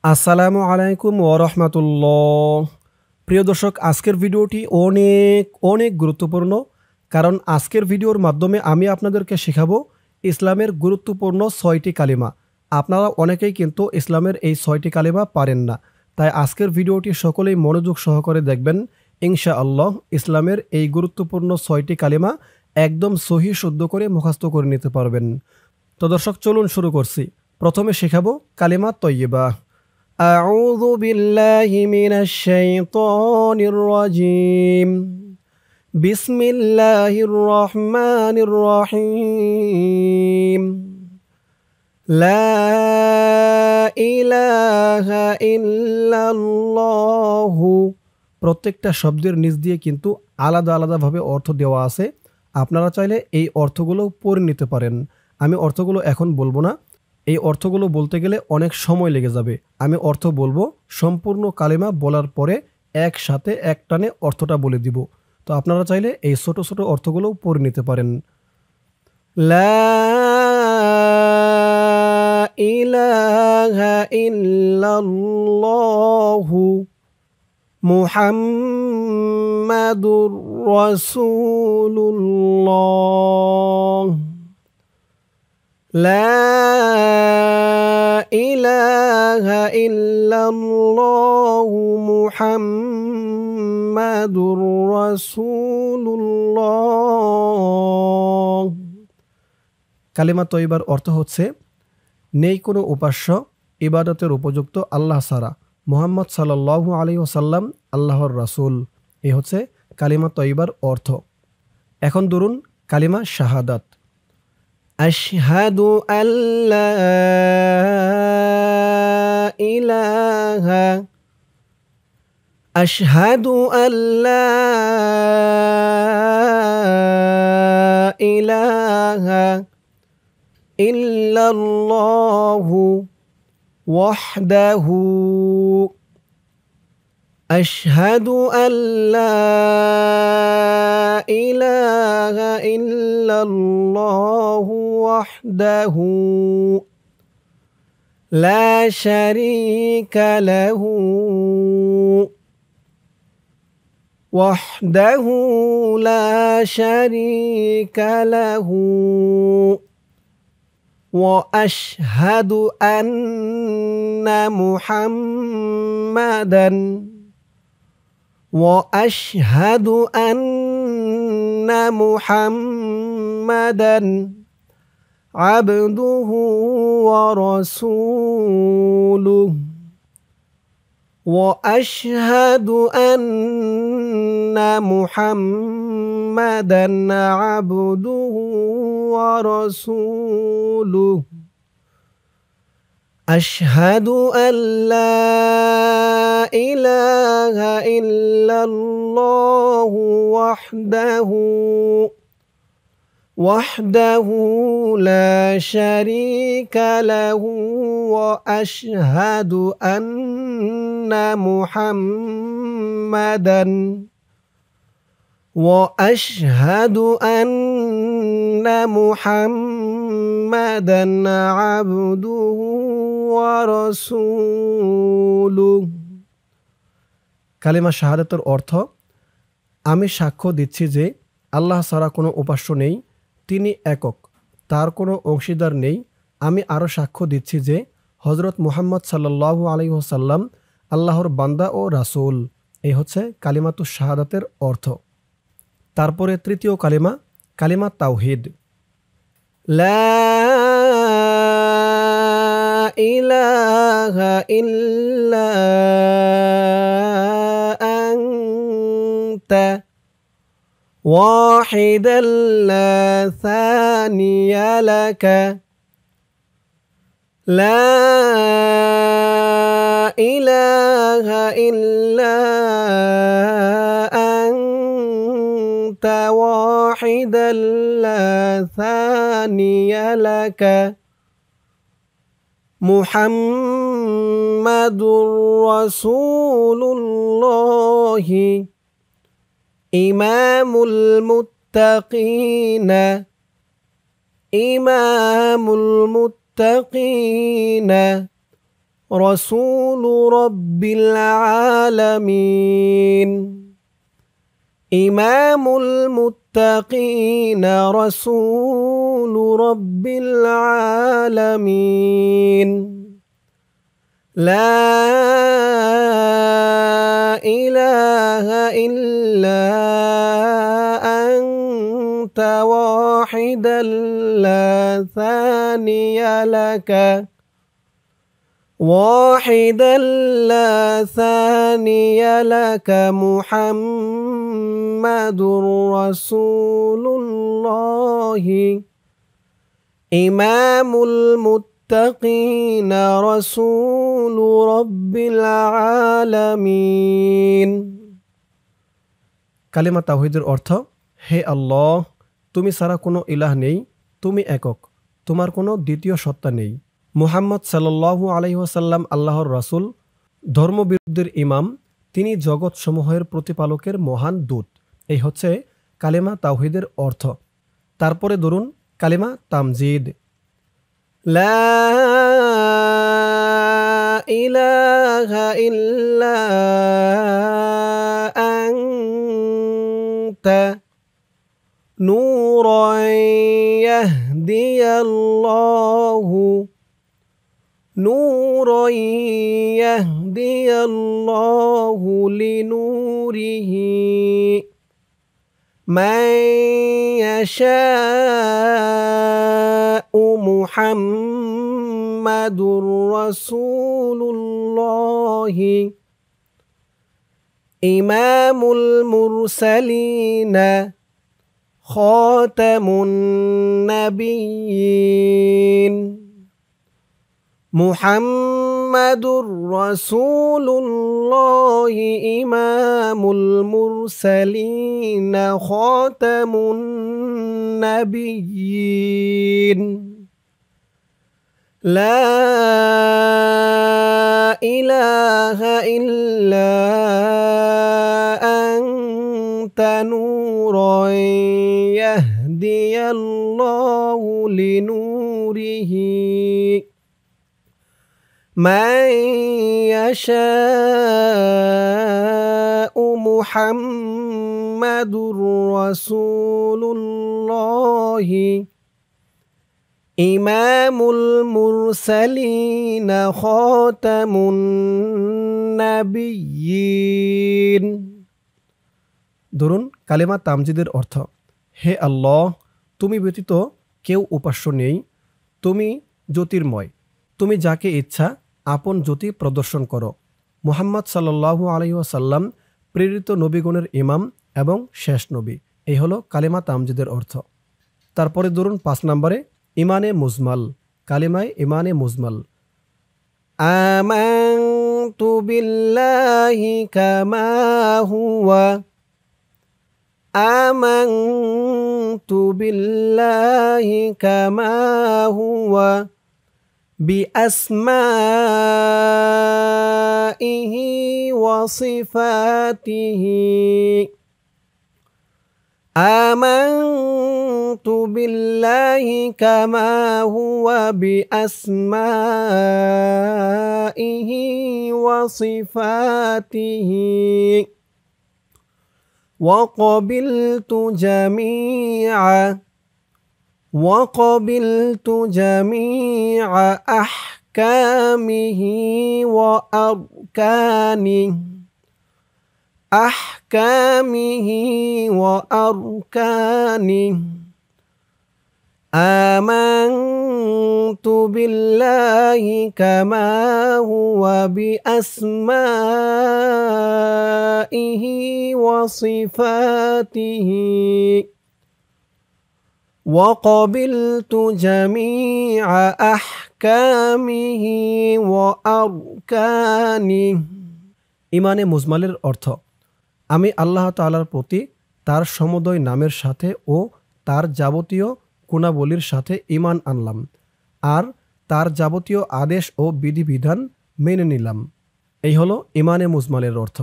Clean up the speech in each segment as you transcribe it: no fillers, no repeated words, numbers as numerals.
আসসালামু আলাইকুম ওয়া রাহমাতুল্লাহ। প্রিয় দর্শক, আজকের ভিডিওটি অনেক অনেক গুরুত্বপূর্ণ। কারণ আজকের ভিডিওর মাধ্যমে আমি আপনাদেরকে শেখাবো ইসলামের গুরুত্বপূর্ণ ৬টি কালিমা। আপনারা অনেকেই কিন্তু ইসলামের এই ৬টি কালিমা পারেন না। তাই আজকের ভিডিওটি সকলেই মনোযোগ সহকারে দেখবেন। ইনশাআল্লাহ ইসলামের এই গুরুত্বপূর্ণ ৬টি কালিমা একদম সহিহ শুদ্ধ করে মুখস্থ করে নিতে পারবেন। তো দর্শক, চলুন শুরু করছি। প্রথমে শেখাবো কালিমা তয়্যিবা। أعوذ بالله من الشيطان الرجيم. بسم الله الرحمن الرحيم. لا إله إلا الله. প্রত্যেকটা শব্দের নিচ দিয়ে কিন্তু আলাদা আলাদাভাবে অর্থ দেওয়া আছে। আপনারা চাইলে এই অর্থগুলো পড়ে নিতে পারেন। আমি অর্থগুলো এখন বলবো না। এই অর্থগুলো বলতে গেলে অনেক সময় লেগে যাবে। আমি অর্থ বলবো, সম্পূর্ণ কালিমা বলার পরে একসাথে একটানে অর্থটা বলে দিব। তো আপনারা চাইলে এই ছোট ছোট অর্থগুলো পড়ে নিতে পারেন। লা ইলাহা ইল্লাল্লাহু মুহাম্মাদুর রাসূলুল্লাহ। লা ইলাহা ইল্লাল্লাহু মুহাম্মাদুর রাসূলুল্লাহ। কালিমা তয়্যিবার অর্থ হচ্ছে, নেই কোনো উপাস্য ইবাদতের উপযুক্ত আল্লাহ ছাড়া, মুহাম্মদ সাল্লাল্লাহু আলাইহি ওয়াসাল্লাম আল্লাহর রাসূল। এই হচ্ছে কালিমা তয়্যিবার অর্থ। এখন ধরুন কালিমা শাহাদাত। আশহাদু আল্লা ইলাহা আশহাদু আল্লা ইলাহা ইল্লাল্লাহু ওয়াহদাহু। আশহাদু আল্লা ইলাহা ইল্লাল্লাহু ওয়াহদাহু লা শারীকা লাহু ওয়াহদাহু লা শারীকা লাহু وأشهد أن محمدا وأشهد أن محمدا عبده ورسوله وأشهد أن محمدا عبده ورسوله أشهد أن لا إله إلا الله وحده لا شريك له وأشهد أن محمدا عبده ورسوله। কালিমা শাহাদাতের অর্থ, আমি সাক্ষ্য দিচ্ছি যে আল্লাহ ছাড়া কোনো উপাস্য নেই, তিনি একক, তার কোনো অংশীদার নেই। আমি আরও সাক্ষ্য দিচ্ছি যে হযরত মুহাম্মদ সাল্লাল্লাহু আলাইহি ওয়াসাল্লাম আল্লাহর বান্দা ও রাসূল। এই হচ্ছে কালিমাতুশ শাহাদাতের অর্থ। তারপরে তৃতীয় কালিমা, কালিমা তাওহীদ। লা ইলাহা ইল্লা আনতা ওয়াহিদান লা সানিয়া লাকা। লা ইলাহা ইল্লা আনতা ওয়াহিদান লা সানিয়া লাকা মুহাম্মাদুর রাসূলুল্লাহ ইমামুল মুত্তাকিনা إمام المتقين رسول رب العالمين إمام المتقين رسول رب العالمين لا إله إلا أنت واحدا لا ثاني لك واحدا لا ثاني لك محمد رسول الله إمام المتقين رسول رب العالمين কালিমা তাওহীদের অর্থ হে আল্লাহ তুমি ছাড়া কোনো ইলাহ নেই তুমি একক তোমার কোনো দ্বিতীয় সত্তা নেই মুহাম্মদ সাল্লাল্লাহু আলাইহি ওয়াসাল্লাম আল্লাহর রাসূল ধর্মবিরোধীদের ইমাম তিনি জগৎসমূহের প্রতিপালকের মহান দূত এই হচ্ছে কালিমা তাওহীদের অর্থ তারপরে ধরুন কালিমা তামজিদ লা ইলাহা ইল্লা আনতা নূরান ইয়াহদিয়াল্লাহু نورا يهدي الله لنوره من يشاء محمد رسول الله إمام المرسلين خاتم النبيين محمد رسول الله إمام المرسلين خاتم النبيين لا إله إلا أنت نورا يهدي الله لنوره من يشاء محمد رسول الله إمام المرسلين خاتم النبيين ধরুন কালেমা তামজিদের অর্থ হে আল্লাহ তুমি ব্যতীত কেউ উপাস্য নেই তুমি জ্যোতির্ময় তুমি যাকে ইচ্ছা আপন জ্যোতি প্রদর্শন করো মুহাম্মদ সাল্লাল্লাহু আলাইহি ওয়াসাল্লাম প্রেরিত নবীগণের ইমাম এবং শেষ নবী এই হলো কালেমা তামজিদের অর্থ তারপরে ধরুন 5 নম্বরে ইমানে মুজমাল কালেমায়ে ইমানে মুজমাল আমানতু বিল্লাহি কামা হুয়া আমানতু বিল্লাহি কামা হুয়া بأسمائه وصفاته آمنت بالله كما هو بأسمائه وصفاته وقبلت جميع أحكامه وأركانه آمنت بالله كما هو بأسمائه وصفاته وقبلت جميع أحكامه وأركانه ইমানে মুজমালের অর্থ আমি আল্লাহ তাআলার প্রতি তার সমুদয় নামের সাথে ও তার যাবতীয় গুণাবলীর সাথে ঈমান আনলাম আর তার যাবতীয় আদেশ ও বিধিবিধান মেনে নিলাম এই হলো ইমানে মুজমালের অর্থ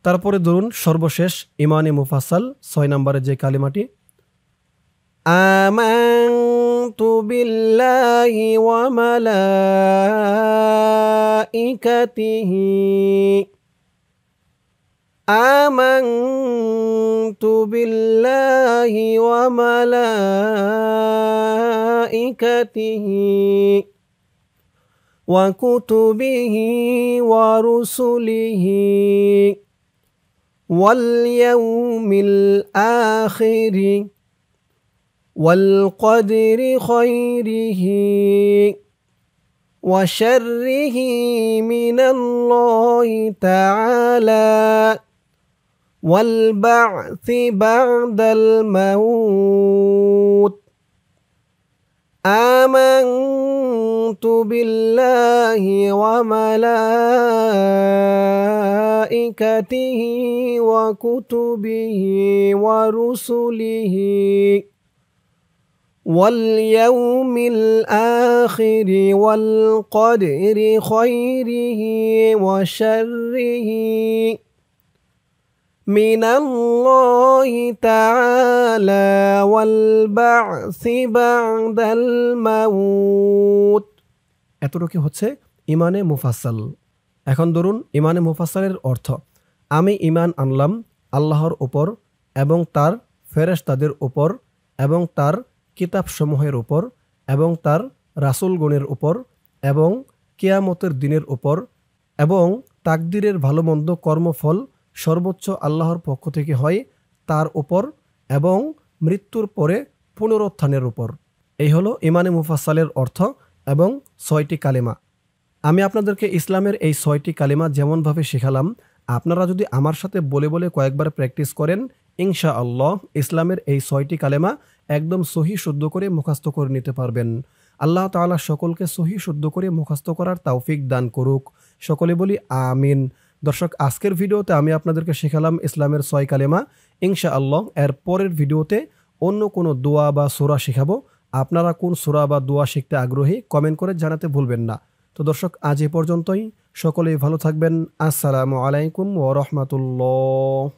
তারপরে ধরুন সর্বশেষ ইমানে মুফাসসাল 6 নম্বরে যে কালিমাটি آمنت বিল্লাহি ওয়া মালাইকাতিহি আমানতু বিল্লাহি ওয়া মালাইকাতিহি ওয়া কুতুবিহি ওয়া রুসুলিহি ওয়াল ইয়াউমিল আখিরি ওয়াল কদরি খাইরিহি ওয়া শাররিহি মিনাল্লাহি তাআলা ওয়াল বা'থি বা'দাল মাউত আমানতু বিল্লাহি ওয়া মালাইকাতিহি ওয়া কুতুবিহি ওয়া রুসুলিহি ওয়াল ইয়াউমিল আখিরি ওয়াল কদরি খাইরিহি ওয়া শাররিহি মিনাল্লাহি তাআলা ওয়াল বা'সি বা'দাল মাউত। এতটুকু হচ্ছে ইমানে মুফাসসাল। এখন ধরুন ইমানে মুফাসসালের অর্থ, আমি ইমান আনলাম আল্লাহর উপর এবং তার ফেরেশতাদের উপর এবং তার কিতাবসমূহের উপর এবং তার রাসূলগণের উপর এবং কিয়ামতের দিনের উপর এবং তাকদীরের ভালো মন্দ কর্মফল সর্বোচ্চ আল্লাহর পক্ষ থেকে হয় তার উপর এবং মৃত্যুর পরে পুনরুত্থানের উপর। এই হলো ইমানে মুফাসসালের অর্থ এবং ৬টি কালেমা। আমি আপনাদেরকে ইসলামের এই ৬টি কালেমা যেমনভাবে শেখালাম, আপনারা যদি আমার সাথে বলে বলে কয়েকবার প্র্যাকটিস করেন, ইনশাআল্লাহ ইসলামের এই ৬টি কালেমা একদম সহি শুদ্ধ করে মুখস্থ করে নিতে পারবেন। আল্লাহ তাআলা সকলকে সহি শুদ্ধ করে মুখস্থ করার তৌফিক দান করুক। সকলে বলি আমিন। দর্শক, আজকের ভিডিওতে আমি আপনাদেরকে শেখালাম ইসলামের ৬ কালেমা। ইনশাআল্লাহ এর পরের ভিডিওতে অন্য কোনো দোয়া বা সূরা শেখাবো। আপনারা কোন সূরা বা দোয়া শিখতে আগ্রহী কমেন্ট করে জানাতে ভুলবেন না। তো দর্শক, আজ এ পর্যন্তই। সকলেই ভালো থাকবেন। আসসালামু আলাইকুম ওয়া রাহমাতুল্লাহ।